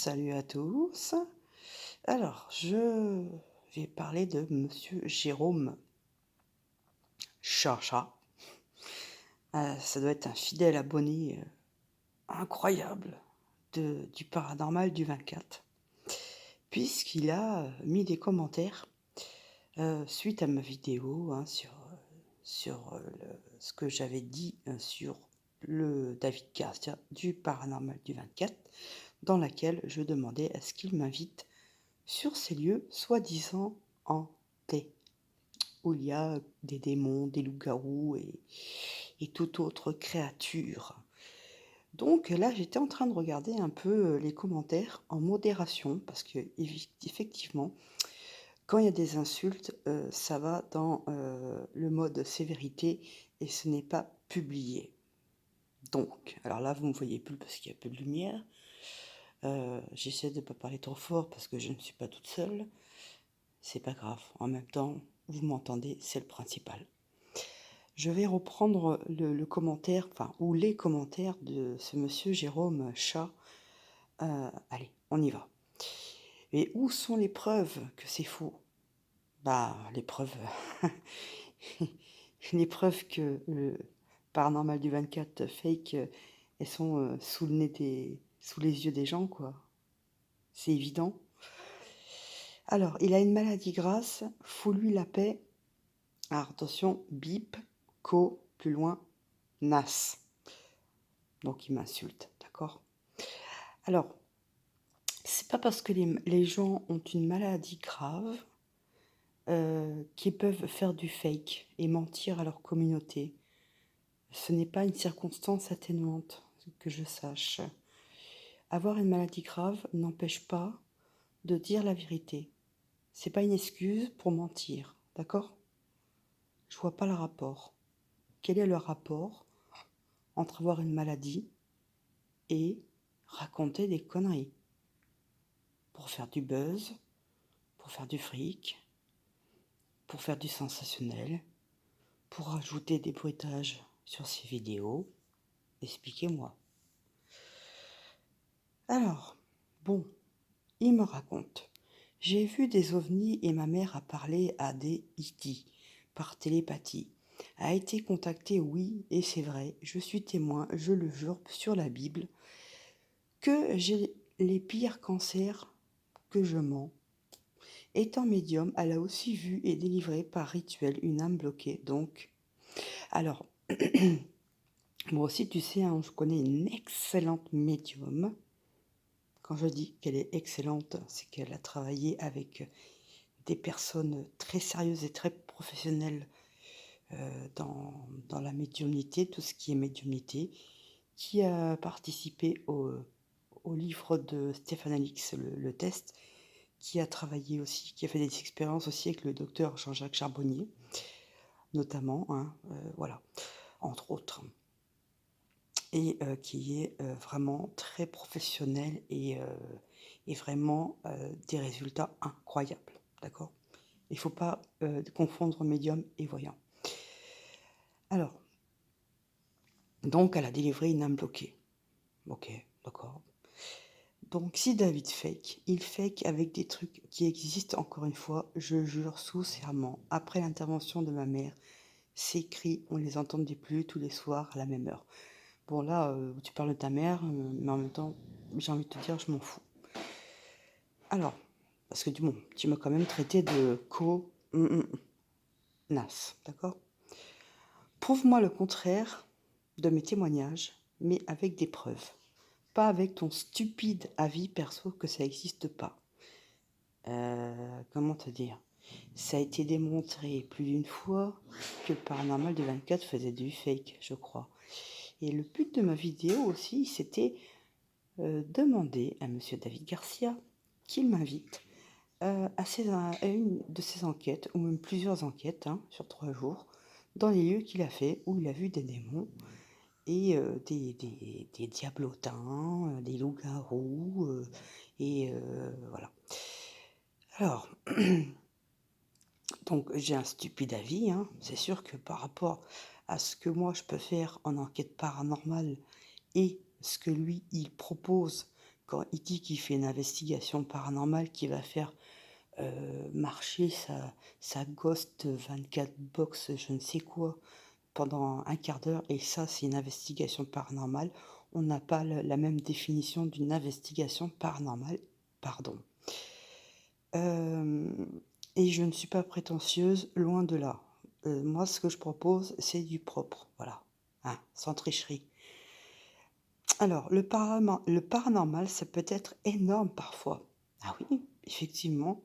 Salut à tous. Alors, je vais parler de monsieur Jérôme Chacha. Ça doit être un fidèle abonné, incroyable du Paranormal du 24, puisqu'il a, mis des commentaires, suite à ma vidéo, hein, sur, ce que j'avais dit, sur le David Garcia du Paranormal du 24, dans laquelle je demandais à ce qu'il m'invite sur ces lieux soi-disant hantés, où il y a des démons, des loups-garous et toute autre créature. Donc là, j'étais en train de regarder un peu les commentaires en modération, parce que effectivement, quand il y a des insultes, ça va dans le mode sévérité et ce n'est pas publié. Donc, alors là, vous ne me voyez plus parce qu'il y a peu de lumière. J'essaie de ne pas parler trop fort parce que je ne suis pas toute seule. C'est pas grave. En même temps, vous m'entendez, c'est le principal. Je vais reprendre le commentaire, enfin, ou les commentaires de ce monsieur Jérôme Chat. Allez, on y va. Et où sont les preuves que c'est faux? Bah, les preuves. Les preuves que le paranormal du 24 fake, elles sont sous les yeux des gens, quoi. C'est évident. Alors, il a une maladie grasse, fous-lui la paix. Alors, attention, bip, plus loin, nas. Donc, il m'insulte, d'accord? Alors, c'est pas parce que les gens ont une maladie grave qu'ils peuvent faire du fake et mentir à leur communauté. Ce n'est pas une circonstance atténuante, que je sache. Avoir une maladie grave n'empêche pas de dire la vérité. C'est pas une excuse pour mentir, d'accord? Je vois pas le rapport. Quel est le rapport entre avoir une maladie et raconter des conneries pour faire du buzz, pour faire du fric, pour faire du sensationnel, pour rajouter des bruitages sur ces vidéos? Expliquez-moi. Alors, bon, il me raconte. J'ai vu des ovnis et ma mère a parlé à des E.T. par télépathie. A été contactée, oui, et c'est vrai, je suis témoin, je le jure sur la Bible, que j'ai les pires cancers, que je mens. Étant médium, elle a aussi vu et délivré par rituel une âme bloquée, donc. Alors, moi aussi, tu sais, hein, je connais une excellente médium. Quand je dis qu'elle est excellente, c'est qu'elle a travaillé avec des personnes très sérieuses et très professionnelles dans la médiumnité, tout ce qui est médiumnité, qui a participé au livre de Stéphane Alix, le test, qui a travaillé aussi, qui a fait des expériences aussi avec le docteur Jean-Jacques Charbonnier, notamment, hein, voilà, entre autres, et qui est vraiment très professionnel et vraiment des résultats incroyables, d'accord? Il ne faut pas confondre médium et voyant. Alors, donc elle a délivré une âme bloquée. Ok, d'accord. Donc si David fake, il fake avec des trucs qui existent, encore une fois, je jure sous serment, après l'intervention de ma mère, ces cris, on les entendait plus tous les soirs à la même heure. Bon là, tu parles de ta mère, mais en même temps, j'ai envie de te dire, je m'en fous. Alors, parce que bon, tu m'as quand même traité de nas, d'accord? Prouve-moi le contraire de mes témoignages, mais avec des preuves. Pas avec ton stupide avis perso que ça n'existe pas. Comment te dire? Ça a été démontré plus d'une fois que le paranormal de 24 faisait du fake, je crois. Et le but de ma vidéo aussi, c'était demander à monsieur David Garcia qu'il m'invite à une de ses enquêtes, ou même plusieurs enquêtes, hein, sur 3 jours, dans les lieux qu'il a fait, où il a vu des démons et des diablotins, des loups-garous, et voilà. Alors, donc j'ai un stupide avis, hein. C'est sûr que par rapport à ce que moi je peux faire en enquête paranormale et ce que lui il propose quand il dit qu'il fait une investigation paranormale, qu'il va faire, marcher sa Ghost 24 box je ne sais quoi pendant un quart d'heure et ça, c'est une investigation paranormale. On n'a pas le la même définition d'une investigation paranormale, pardon. Hem et je ne suis pas prétentieuse, loin de là. Moi, ce que je propose, c'est du propre, voilà, hein, sans tricherie. Alors, le paranormal, ça peut être énorme parfois. Ah oui, effectivement.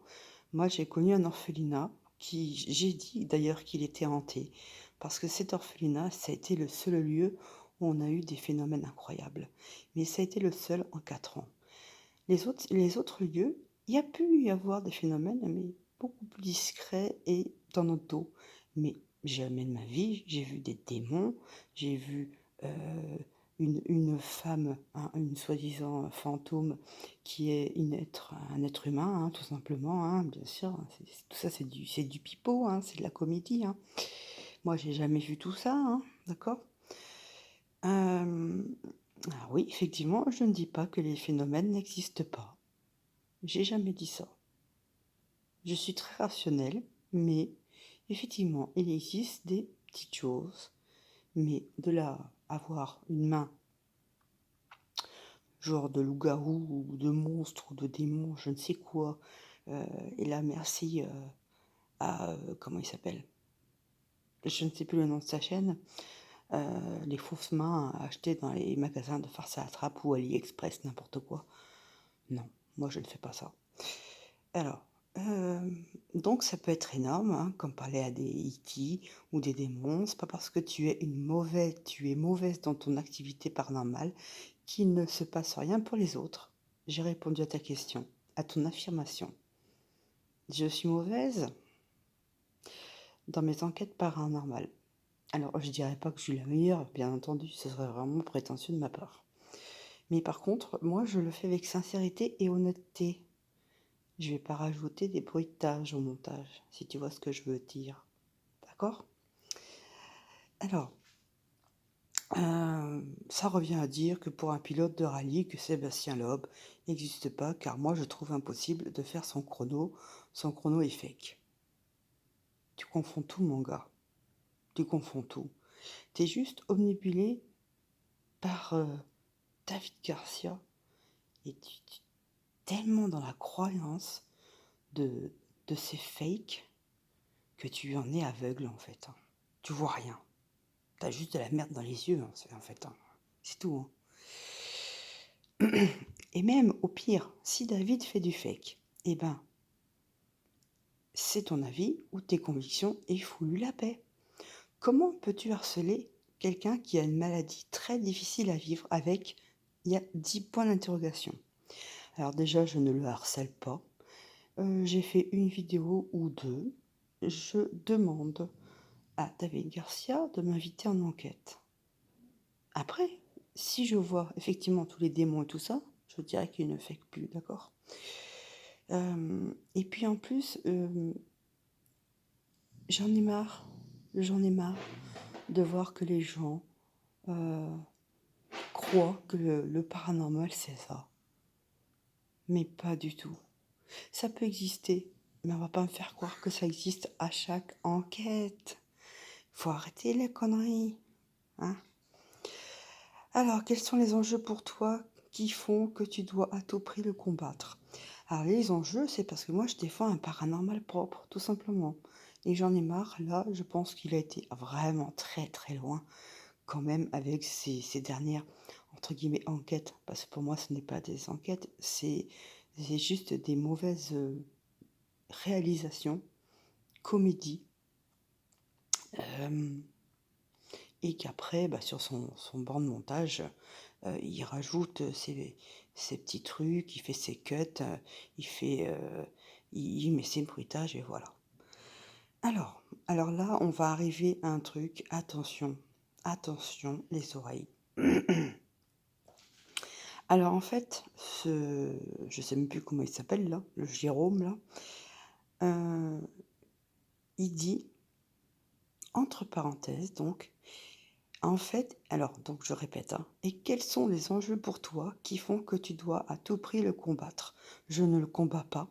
Moi, j'ai connu un orphelinat qui j'ai dit d'ailleurs qu'il était hanté parce que cet orphelinat, ça a été le seul lieu où on a eu des phénomènes incroyables. Mais ça a été le seul en 4 ans. Les autres lieux, il y a pu y avoir des phénomènes, mais beaucoup plus discrets et dans notre dos. Mais jamais de ma vie, j'ai vu des démons, j'ai vu, une femme, une soi-disant fantôme qui est un être humain, tout simplement, bien sûr, tout ça c'est du pipeau, c'est de la comédie, Moi j'ai jamais vu tout ça, d'accord? Hem, alors oui, effectivement, je ne dis pas que les phénomènes n'existent pas. J'ai jamais dit ça. Je suis très rationnelle, mais effectivement, il existe des petites choses, mais de là à avoir une main, genre de loup-garou ou de monstre ou de démon, je ne sais quoi, heu et là merci, à, comment il s'appelle? Je ne sais plus le nom de sa chaîne, les fausses mains à acheter dans les magasins de farce à attrape ou AliExpress, n'importe quoi. Non, moi je ne fais pas ça. Alors, donc ça peut être énorme, comme parler à des E.T. ou des démons. C'est pas parce que tu es mauvaise dans ton activité paranormale qu'il ne se passe rien pour les autres. J'ai répondu à ta question, à ton affirmation. Je suis mauvaise dans mes enquêtes paranormales. Alors, je dirais pas que je suis la meilleure, bien entendu, ce serait vraiment prétentieux de ma part. Mais par contre, moi, je le fais avec sincérité et honnêteté. Je vais pas rajouter des bruitages au montage, si tu vois ce que je veux dire. D'accord? Alors, ça revient à dire que pour un pilote de rallye, que Sébastien Loeb n'existe pas, car moi je trouve impossible de faire son chrono est fake. Tu confonds tout, mon gars. Tu confonds tout. T'es juste omnibulé par David Garcia et tu tellement dans la croyance de, de ces fakes que tu en es aveugle en fait, Tu vois rien. T'as juste de la merde dans les yeux, en fait, C'est tout, Et même, au pire, si David fait du fake, eh ben, c'est ton avis ou tes convictions et fous-lui la paix. Comment peux-tu harceler quelqu'un qui a une maladie très difficile à vivre avec, il y a 10 points d'interrogation? Alors déjà, je ne le harcèle pas. J'ai fait une vidéo ou deux. Je demande à David Garcia de m'inviter en enquête. Après, si je vois effectivement tous les démons et tout ça, je dirais qu'il ne fake plus, d'accord? Et puis en plus, j'en ai marre, j'en ai marre de voir que les gens, heu, croient que le paranormal, c'est ça. Mais pas du tout. Ça peut exister, mais on va pas me faire croire que ça existe à chaque enquête. Faut arrêter les conneries, hein? Alors, quels sont les enjeux pour toi qui font que tu dois à tout prix le combattre? Alors, les enjeux, c'est parce que moi, je défends un paranormal propre, tout simplement. Et j'en ai marre, là, je pense qu'il a été vraiment très très loin, quand même, avec ces dernières, entre guillemets, enquêtes. Parce que pour moi, ce n'est pas des enquêtes, c'est juste des mauvaises réalisations, comédies. euh, et qu'après, bah, sur son banc de montage, il rajoute ses petits trucs, il fait ses cuts, il fait, il met ses bruitages et voilà. Alors là, on va arriver à un truc, attention, attention les oreilles. Alors en fait, je sais même plus comment il s'appelle là, le Jérôme là, il dit, entre parenthèses donc: En fait, alors, donc je répète, hein, et quels sont les enjeux pour toi qui font que tu dois à tout prix le combattre? Je ne le combats pas,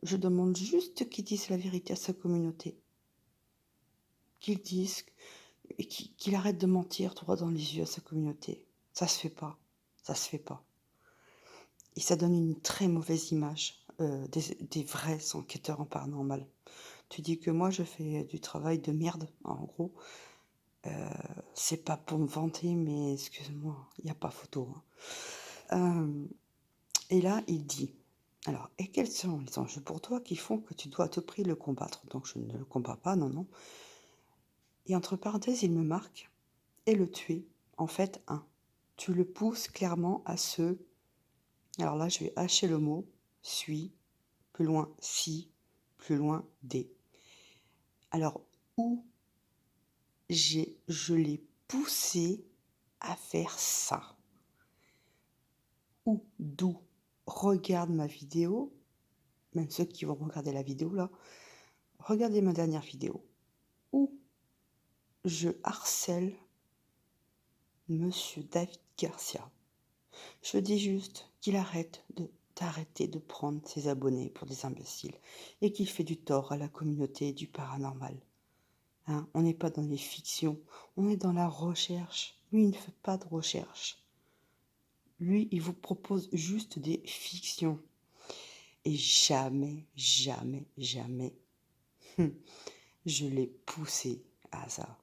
je demande juste qu'il dise la vérité à sa communauté, qu'il dise et qu'il arrête de mentir droit dans les yeux à sa communauté. Ça se fait pas, ça se fait pas. Et ça donne une très mauvaise image des vrais enquêteurs en paranormal. Tu dis que moi je fais du travail de merde, en gros. C'est pas pour me vanter, mais excuse-moi, il n'y a pas photo, hein. Et là, il dit, alors, et quels sont les enjeux pour toi qui font que tu dois à tout prix le combattre? Donc je ne le combats pas, non, non. Et entre parenthèses, il me marque, et le tuer, en fait, un. Tu le pousses clairement à ce, alors là, je vais hacher le mot, suis, plus loin, si, plus loin, des. Alors, où je l'ai poussé à faire ça? Ou d'où? Regarde ma vidéo, même ceux qui vont regarder la vidéo là, regardez ma dernière vidéo, où je harcèle Monsieur David Garcia. Je dis juste qu'il d'arrêter de prendre ses abonnés pour des imbéciles et qu'il fait du tort à la communauté du paranormal. Hein, on n'est pas dans les fictions, on est dans la recherche. Lui, il ne fait pas de recherche. Lui, il vous propose juste des fictions. Et jamais, jamais, jamais, je l'ai poussé à ça.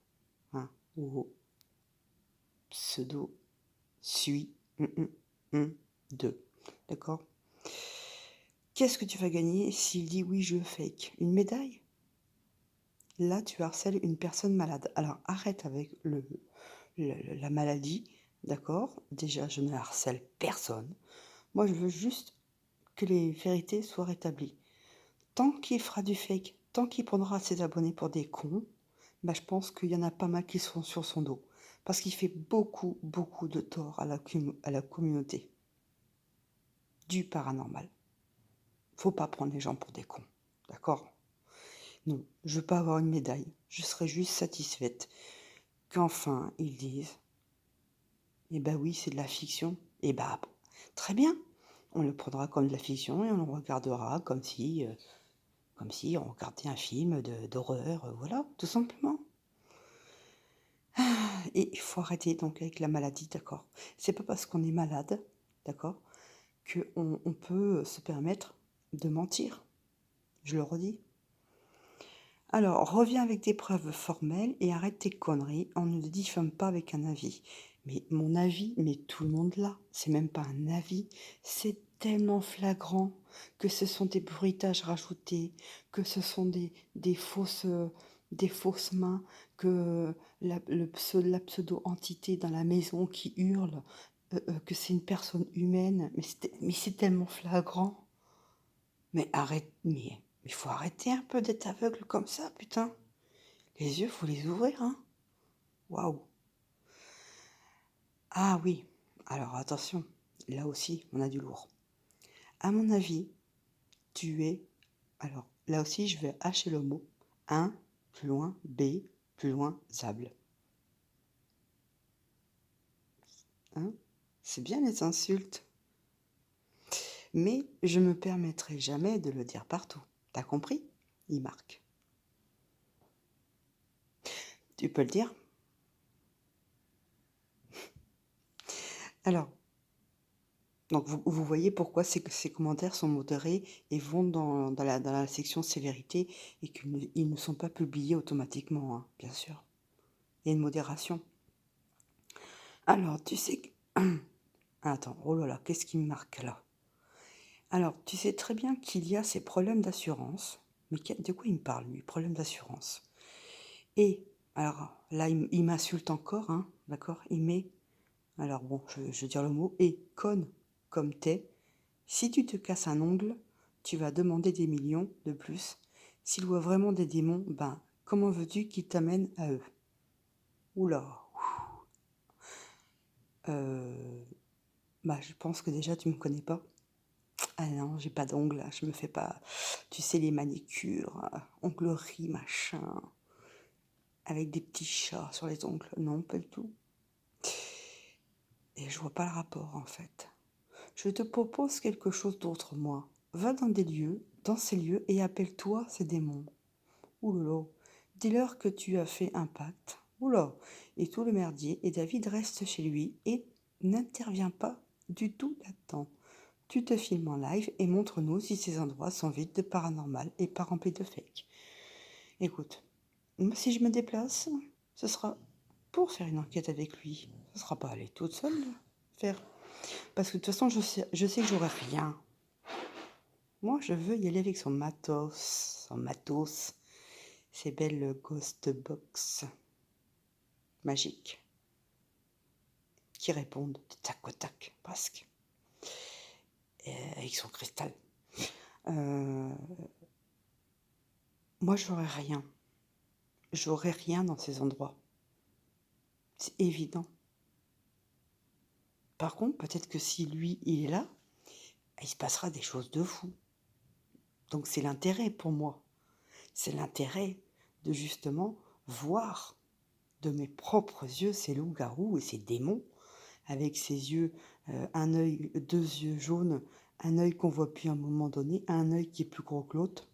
Hein, au pseudo, suis, de. D'accord? Qu'est-ce que tu vas gagner s'il dit oui, je fake? Une médaille? Là, tu harcèles une personne malade. Alors, arrête avec la maladie, d'accord? Déjà, je ne harcèle personne. Moi, je veux juste que les vérités soient rétablies. Tant qu'il fera du fake, tant qu'il prendra ses abonnés pour des cons, bah, je pense qu'il y en a pas mal qui seront sur son dos. Parce qu'il fait beaucoup, beaucoup de tort à la communauté du paranormal. Faut pas prendre les gens pour des cons, d'accord? Non, je veux pas avoir une médaille. Je serais juste satisfaite qu'enfin ils disent, eh ben oui, c'est de la fiction. Eh ben, très bien. On le prendra comme de la fiction et on le regardera comme si on regardait un film d'horreur, voilà, tout simplement. Et il faut arrêter donc avec la maladie, d'accord? C'est pas parce qu'on est malade, d'accord, qu'on peut se permettre de mentir. Je le redis. Alors, reviens avec des preuves formelles et arrête tes conneries. On ne diffame pas avec un avis. Mais mon avis, mais tout le monde l'a. C'est même pas un avis. C'est tellement flagrant que ce sont des bruitages rajoutés, que ce sont des fausses mains, que la pseudo-entité dans la maison qui hurle, que c'est une personne humaine. Mais c'est tellement flagrant. Mais arrête, mais il faut arrêter un peu d'être aveugle comme ça, putain. Les yeux, faut les ouvrir, hein. Waouh. Ah oui, alors attention, là aussi, on a du lourd. À mon avis, tu es... Alors, là aussi, je vais hacher le mot. Un, plus loin, B, plus loin, zable. Hein? C'est bien les insultes. Mais je me permettrai jamais de le dire partout. T'as compris? Il marque. Tu peux le dire? Alors, donc vous voyez pourquoi ces commentaires sont modérés et vont dans la section sévérité et qu'ils ne sont pas publiés automatiquement, hein, bien sûr. Il y a une modération. Alors, tu sais que... Attends, oh là là, qu'est-ce qui me marque là? Alors, tu sais très bien qu'il y a ces problèmes d'assurance. Mais de quoi il me parle, lui? Problèmes d'assurance. Et, alors, là, il m'insulte encore, hein, d'accord? Il met... Alors bon, je vais dire le mot. Et, conne comme t'es, si tu te casses un ongle, tu vas demander des millions de plus. S'il voit vraiment des démons, ben, comment veux-tu qu'ils t'amènent à eux? Oula. Bah, je pense que déjà, tu me connais pas. Ah non, j'ai pas d'ongles, je me fais pas, tu sais, les manicures, onglerie, machin. avec des petits chats sur les ongles. Non, pas du tout. Et je vois pas le rapport, en fait. Je te propose quelque chose d'autre, moi. Va dans ces lieux, et appelle-toi ces démons. Ouh là là. Dis-leur que tu as fait un pacte. Oula. Et tout le merdier. Et David reste chez lui et n'intervient pas du tout là-dedans. Tu te filmes en live et montre-nous si ces endroits sont vides de paranormal et pas remplis de fake. Écoute, moi, si je me déplace, ce sera pour faire une enquête avec lui. Ce sera pas aller toute seule faire. Parce que de toute façon, je sais que j'aurai rien. Moi, je veux y aller avec son matos. Son matos. Ces belles ghost box magiques qui répondent du tac au tac, presque. Et avec son cristal. Euh, Moi, j'aurais rien. J'aurais rien dans ces endroits. C'est évident. Par contre, peut-être que si lui, il est là, il se passera des choses de fou. Donc c'est l'intérêt pour moi. C'est l'intérêt de justement voir de mes propres yeux ces loups-garous et ces démons avec ses yeux, un œil, deux yeux jaunes, un œil qu'on voit plus à un moment donné, un œil qui est plus gros que l'autre.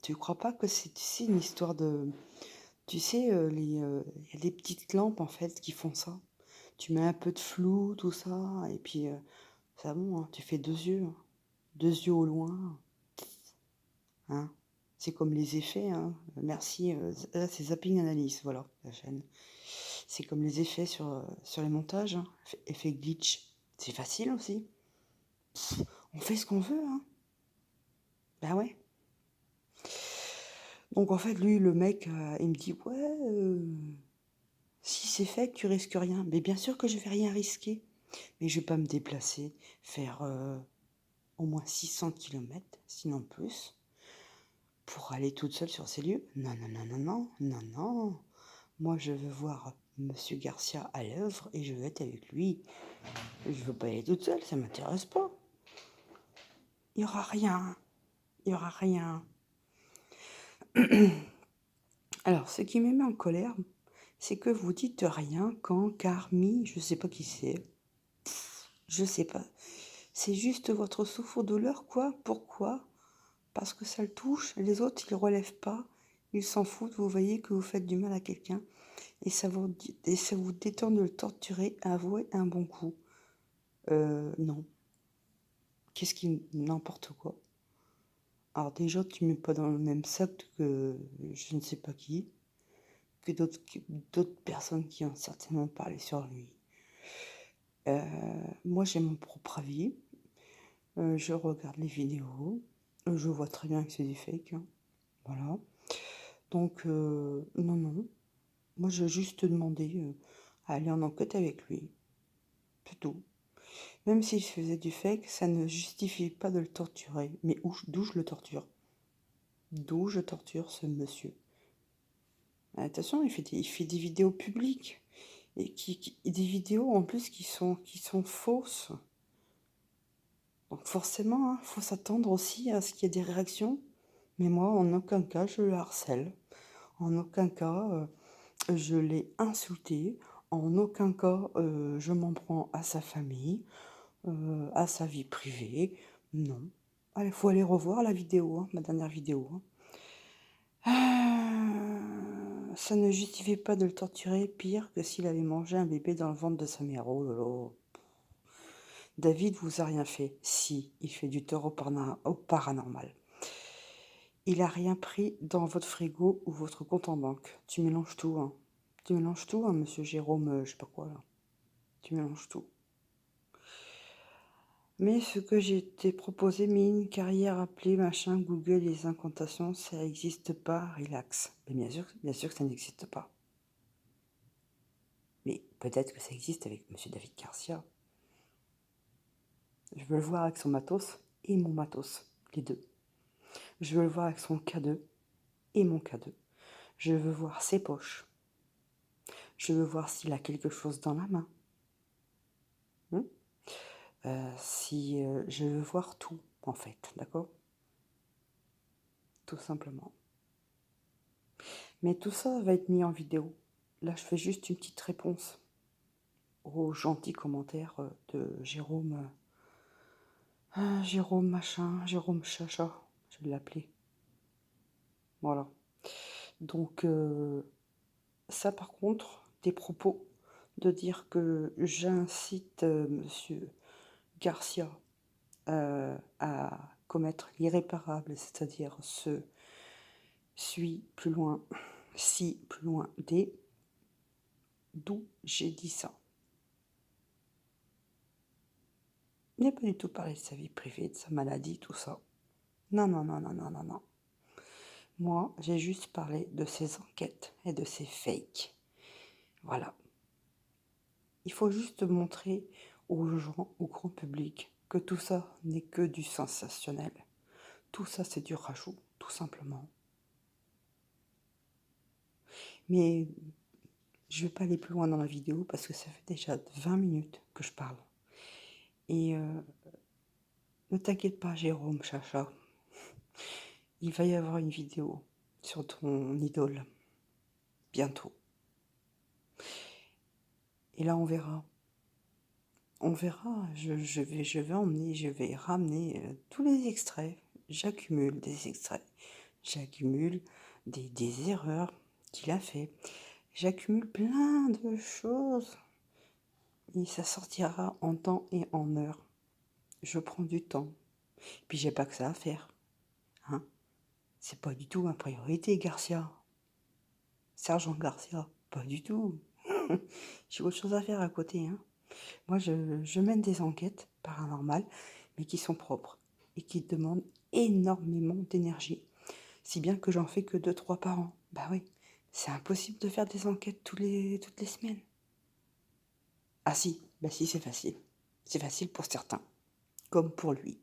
Tu crois pas que c'est, tu sais, une histoire de... Tu sais, y a des petites lampes en fait qui font ça. Tu mets un peu de flou, tout ça, et puis ça bon, hein, tu fais deux yeux au loin, hein. C'est comme les effets, hein. Merci, là c'est Zapping Analyse, voilà, la chaîne. C'est comme les effets sur les montages, hein. Effet glitch. C'est facile aussi. On fait ce qu'on veut, hein. Ben ouais. Donc en fait, lui, le mec, il me dit, ouais, si c'est fait, tu risques rien. Mais bien sûr que je vais rien risquer. Mais je vais pas me déplacer, faire au moins 600 kilomètres, sinon plus, pour aller toute seule sur ces lieux. Non, non, non, non, non, non, non. Moi, je veux voir Monsieur Garcia à l'œuvre et je veux être avec lui. Je veux pas y aller toute seule, ça m'intéresse pas. Il y aura rien. Il y aura rien. Alors, ce qui me met en colère, c'est que vous dites rien quand Carmi, je sais pas qui c'est, je sais pas. C'est juste votre souffre-douleur, quoi. Pourquoi? Parce que ça le touche. Les autres, ils relèvent pas. Ils s'en foutent. Vous voyez que vous faites du mal à quelqu'un. Et ça vous détend de le torturer. Avouez un bon coup. Non. Qu'est-ce qui... N'importe quoi. Alors déjà, tu mets pas dans le même sac que je ne sais pas qui. Que d'autres personnes qui ont certainement parlé sur lui. Moi, j'ai mon propre avis. Je regarde les vidéos. Je vois très bien que c'est du fake, hein. Voilà. Donc, non, non. Moi, j'ai juste demandé à aller en enquête avec lui. C'est tout. Même s'il faisait du fake, ça ne justifie pas de le torturer. Mais d'où je le torture? D'où je torture ce monsieur? Attention, il fait des vidéos publiques. Et des vidéos en plus qui sont fausses. Donc forcément, il faut s'attendre aussi à ce qu'il y ait des réactions. Mais moi, en aucun cas, je le harcèle. En aucun cas, je l'ai insulté. En aucun cas, je m'en prends à sa famille, à sa vie privée. Non. Il faut aller revoir la vidéo, hein, ma dernière vidéo, hein. Ça ne justifiait pas de le torturer, pire que s'il avait mangé un bébé dans le ventre de sa mère. Oh là là. David vous a rien fait. Si, il fait du tort au paranormal. Il a rien pris dans votre frigo ou votre compte en banque. Tu mélanges tout, hein. Tu mélanges tout, hein, monsieur Jérôme, je sais pas quoi, là. Tu mélanges tout. Mais ce que j'ai été proposé, mine, carrière appelée, machin, Google, les incantations, ça n'existe pas, relax. Mais bien sûr que ça n'existe pas. Mais peut-être que ça existe avec monsieur David Garcia. Je veux le voir avec son matos et mon matos, les deux. Je veux le voir avec son K2 et mon K2. Je veux voir ses poches. Je veux voir s'il a quelque chose dans la main. Si je veux voir tout, en fait, d'accord? tout simplement. Mais tout ça va être mis en vidéo. Là, je fais juste une petite réponse aux gentils commentaires de Jérôme, Jérôme machin, Jérôme Chacha, je vais l'appeler. Voilà. Donc, ça par contre, des propos de dire que j'incite Monsieur Garcia à commettre l'irréparable, c'est-à-dire plus loin, si plus loin des, d'où j'ai dit ça. Il n'a pas du tout parlé de sa vie privée, de sa maladie, tout ça. Non, non, non, non, non, non, non. Moi, j'ai juste parlé de ses enquêtes et de ses fakes. Voilà. Il faut juste montrer aux gens, au grand public, que tout ça n'est que du sensationnel. Tout ça, c'est du rajout, tout simplement. Mais je ne vais pas aller plus loin dans la vidéo parce que ça fait déjà 20 minutes que je parle. Et ne t'inquiète pas, Jérôme Chacha. Il va y avoir une vidéo sur ton idole. Bientôt. Et là, on verra. On verra. Je vais ramener tous les extraits. J'accumule des extraits. J'accumule des erreurs qu'il a fait. J'accumule plein de choses. Et ça sortira en temps et en heure. Je prends du temps. Puis j'ai pas que ça à faire. Hein? C'est pas du tout ma priorité, Garcia. Sergent Garcia, pas du tout. J'ai autre chose à faire à côté. Hein. Moi, je mène des enquêtes paranormales, mais qui sont propres et qui demandent énormément d'énergie. Si bien que j'en fais que 2-3 par an. Bah oui, c'est impossible de faire des enquêtes toutes les semaines. Ah si, bah si, c'est facile. C'est facile pour certains, comme pour lui.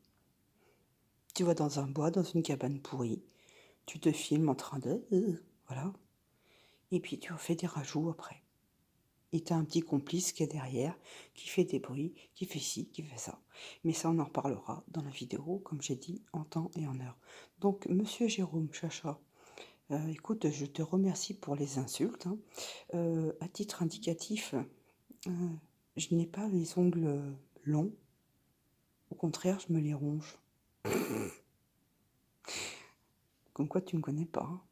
Tu vas dans un bois, dans une cabane pourrie, tu te filmes en train de... voilà. Et puis tu fais des rajouts après. Et t'as un petit complice qui est derrière, qui fait des bruits, qui fait ci, qui fait ça. Mais ça, on en reparlera dans la vidéo, comme j'ai dit, en temps et en heure. Donc, monsieur Jérôme Chacha, écoute, je te remercie pour les insultes. Hein. À titre indicatif, je n'ai pas les ongles longs. Au contraire, je me les ronge. Comme quoi, tu ne me connais pas. Hein.